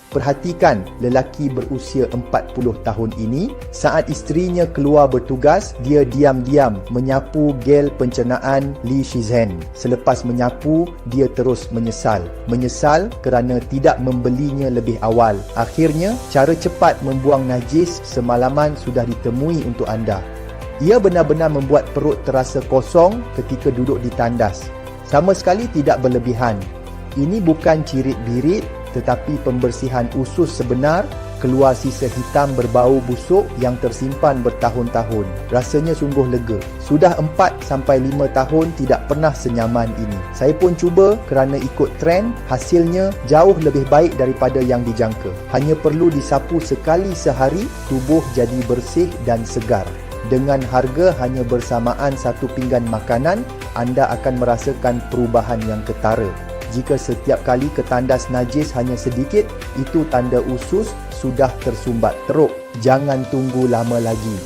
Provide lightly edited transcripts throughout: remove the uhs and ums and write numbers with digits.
Perhatikan lelaki berusia 40 tahun ini, saat isterinya keluar bertugas, dia diam-diam menyapu gel pencernaan Li Shizhen. Selepas menyapu, dia terus menyesal. Menyesal kerana tidak membelinya lebih awal. Akhirnya, cara cepat membuang najis semalaman sudah ditemui untuk anda. Ia benar-benar membuat perut terasa kosong ketika duduk di tandas. Sama sekali tidak berlebihan. Ini bukan cirit-birit, tetapi pembersihan usus sebenar, keluar sisa hitam berbau busuk yang tersimpan bertahun-tahun. Rasanya sungguh lega. Sudah 4-5 tahun tidak pernah senyaman ini. Saya pun cuba kerana ikut trend, hasilnya jauh lebih baik daripada yang dijangka. Hanya perlu disapu sekali sehari, tubuh jadi bersih dan segar. Dengan harga hanya bersamaan satu pinggan makanan, anda akan merasakan perubahan yang ketara. Jika setiap kali ketandas najis hanya sedikit, itu tanda usus sudah tersumbat teruk. Jangan tunggu lama lagi.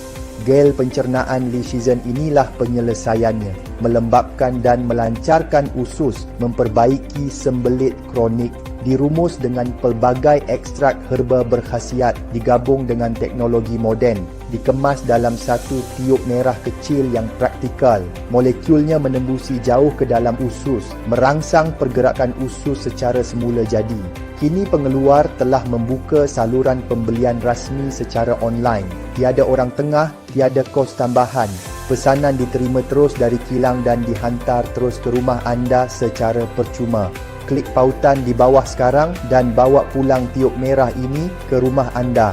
Gel pencernaan Li Shizhen inilah penyelesaiannya. Melembapkan dan melancarkan usus, memperbaiki sembelit kronik. Dirumus dengan pelbagai ekstrak herba berkhasiat, digabung dengan teknologi moden. Dikemas dalam satu tiup merah kecil yang praktikal. Molekulnya menembusi jauh ke dalam usus, merangsang pergerakan usus secara semula jadi. Kini pengeluar telah membuka saluran pembelian rasmi secara online. Tiada orang tengah, tiada kos tambahan. Pesanan diterima terus dari kilang dan dihantar terus ke rumah anda secara percuma. Klik pautan di bawah sekarang dan bawa pulang tiup merah ini ke rumah anda.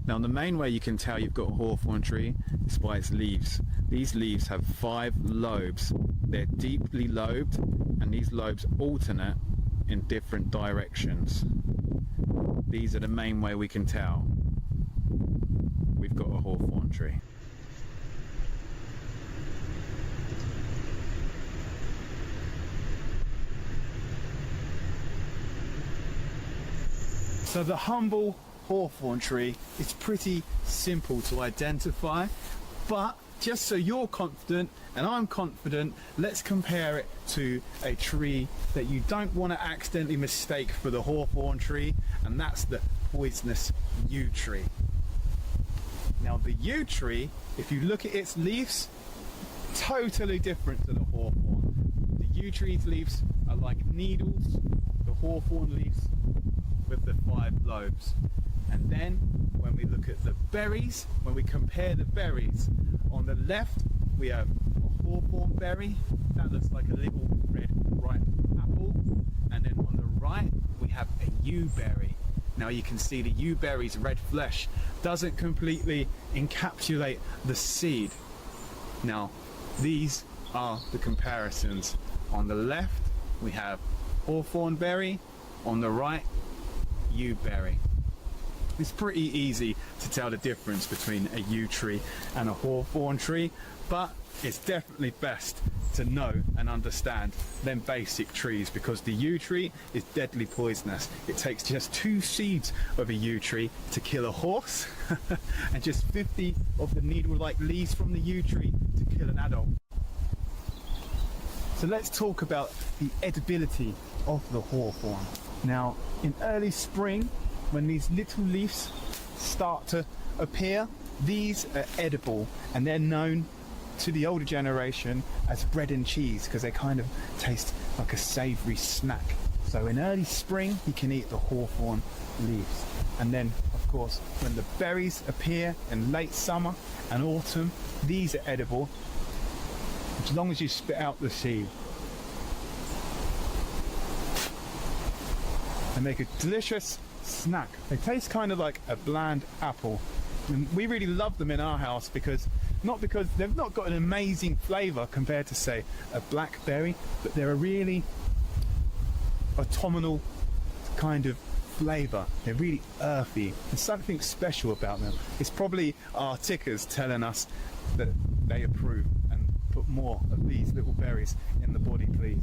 Now, the main way you can tell you've got a hawthorn tree is by its leaves. These leaves have 5 lobes. They're deeply lobed, and these lobes alternate in different directions. These are the main way we can tell we've got a hawthorn tree. So the humble hawthorn tree is pretty simple to identify, but just so you're confident and I'm confident, let's compare it to a tree that you don't want to accidentally mistake for the hawthorn tree, and that's the poisonous yew tree. Now the yew tree, if you look at its leaves, totally different to the hawthorn. The yew tree's leaves are like needles, the hawthorn leaves with the 5 lobes. And then when we look at the berries, when we compare the berries, on the left we have a hawthorn berry that looks like a little red ripe apple, and then on the right we have a yew berry. Now you can see the yew berry's red flesh doesn't completely encapsulate the seed. Now these are the comparisons. On the left we have hawthorn berry, on the right yew berry. It's pretty easy to tell the difference between a yew tree and a hawthorn tree, but it's definitely best to know and understand them basic trees, because the yew tree is deadly poisonous. It takes just 2 seeds of a yew tree to kill a horse and just 50 of the needle-like leaves from the yew tree to kill an adult. So let's talk about the edibility of the hawthorn. Now, in early spring, when these little leaves start to appear, these are edible, and they're known to the older generation as bread and cheese because they kind of taste like a savoury snack. So in early spring you can eat the hawthorn leaves, and then of course when the berries appear in late summer and autumn, these are edible as long as you spit out the seed. They make a delicious snack. They taste kind of like a bland apple, and we really love them in our house because they've not got an amazing flavour compared to, say, a blackberry, but they're a really autumnal kind of flavour. They're really earthy. There's something special about them. It's probably our tickers telling us that they approve and put more of these little berries in the body, please.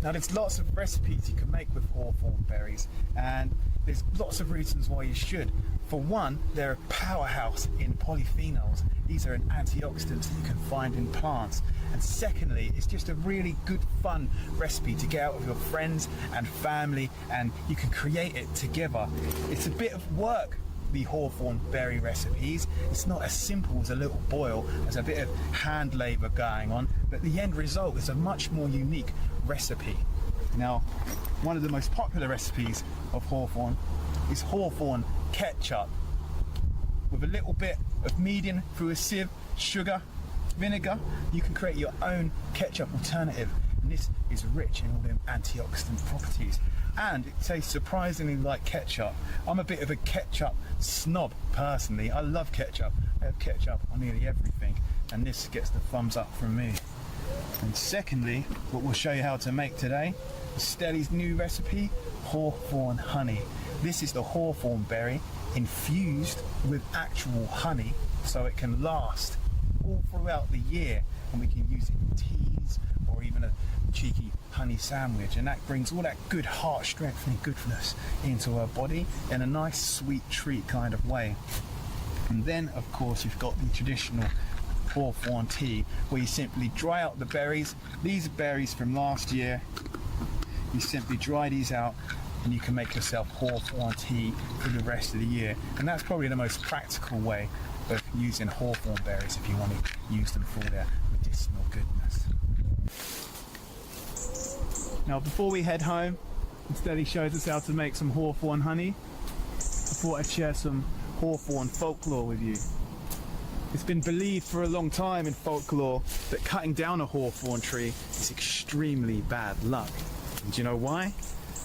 Now there's lots of recipes you can make with hawthorn berries, and there's lots of reasons why you should. For one, they're a powerhouse in polyphenols these are an antioxidants that you can find in plants. And secondly, it's just a really good fun recipe to get out with your friends and family, and you can create it together. It's a bit of work, the hawthorn berry recipes. It's not as simple as a little boil. There's a bit of hand labour going on, but the end result is a much more unique recipe. Now, one of the most popular recipes of hawthorn is hawthorn ketchup, with a little bit of medium through a sieve, sugar, vinegar. You can create your own ketchup alternative, and this is rich in all them antioxidant properties, and it tastes surprisingly like ketchup. I'm a bit of a ketchup snob personally. I love ketchup. I have ketchup on nearly everything, and this gets the thumbs up from me. And secondly, what we'll show you how to make today is Stelly's new recipe, hawthorn honey. This is the hawthorn berry infused with actual honey, so it can last all throughout the year, and we can use it in teas or even a cheeky honey sandwich, and that brings all that good heart strength and goodness into our body in a nice sweet treat kind of way. And then of course you've got the traditional hawthorn tea, where you simply dry out the berries. These are berries from last year. You simply dry these out and you can make yourself hawthorn tea for the rest of the year, and that's probably the most practical way of using hawthorn berries if you want to use them for their medicinal goodness. Now before we head home, Stelly shows us how to make some hawthorn honey. I thought I'd share some hawthorn folklore with you. It's been believed for a long time in folklore that cutting down a hawthorn tree is extremely bad luck. And do you know why?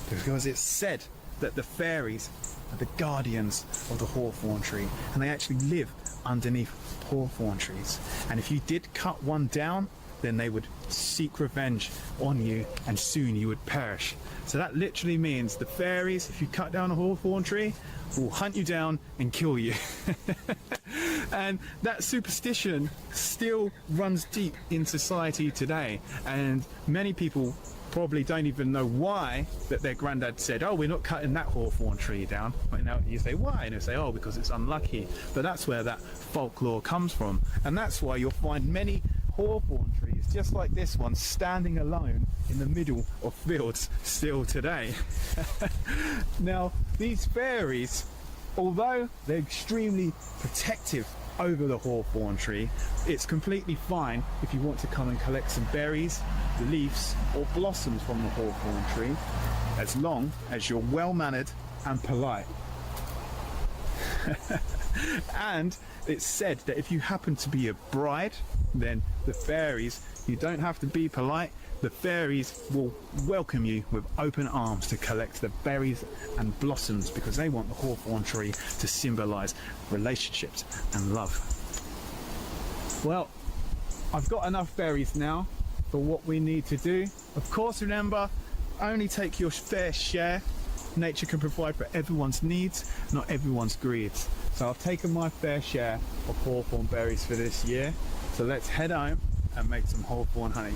Because it's said that the fairies are the guardians of the hawthorn tree, and they actually live underneath hawthorn trees. And if you did cut one down, then they would seek revenge on you, and soon you would perish. So that literally means the fairies, if you cut down a hawthorn tree, will hunt you down and kill you. And that superstition still runs deep in society today, and many people probably don't even know why that their granddad said, oh, we're not cutting that hawthorn tree down. But now you say, why? And they say, oh, because it's unlucky. But that's where that folklore comes from, and that's why you'll find many hawthorn trees just like this one standing alone in the middle of fields still today. Now these fairies, although they're extremely protective over the hawthorn tree, it's completely fine if you want to come and collect some berries, leaves or blossoms from the hawthorn tree, as long as you're well mannered and polite. And it's said that if you happen to be a bride, then the fairies, you don't have to be polite, the fairies will welcome you with open arms to collect the berries and blossoms, because they want the hawthorn tree to symbolise relationships and love. Well, I've got enough berries now for what we need to do. Of course, remember, only take your fair share. Nature can provide for everyone's needs, not everyone's greeds. So I've taken my fair share of hawthorn berries for this year. So let's head home and make some hawthorn honey.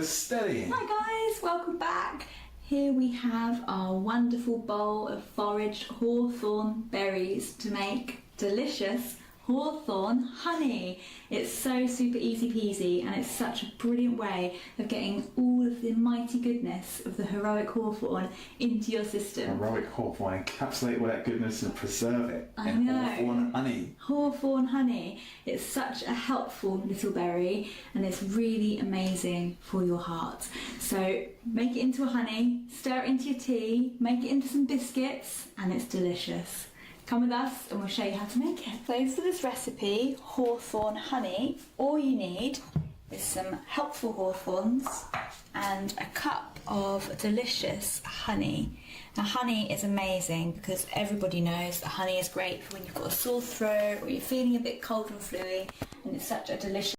Stelly. Hi guys, welcome back. Here we have our wonderful bowl of foraged hawthorn berries to make delicious hawthorn honey. It's so super easy peasy, and it's such a brilliant way of getting all of the mighty goodness of the heroic hawthorn into your system. Heroic hawthorn, encapsulate all that goodness and preserve it in hawthorn honey. Hawthorn honey. It's such a helpful little berry, and it's really amazing for your heart. So make it into a honey, stir it into your tea, make it into some biscuits, and it's delicious. Come with us and we'll show you how to make it. So for this recipe, hawthorn honey, all you need is some helpful hawthorns and a cup of delicious honey. Now honey is amazing because everybody knows that honey is great for when you've got a sore throat or you're feeling a bit cold and fluey, and it's such a delicious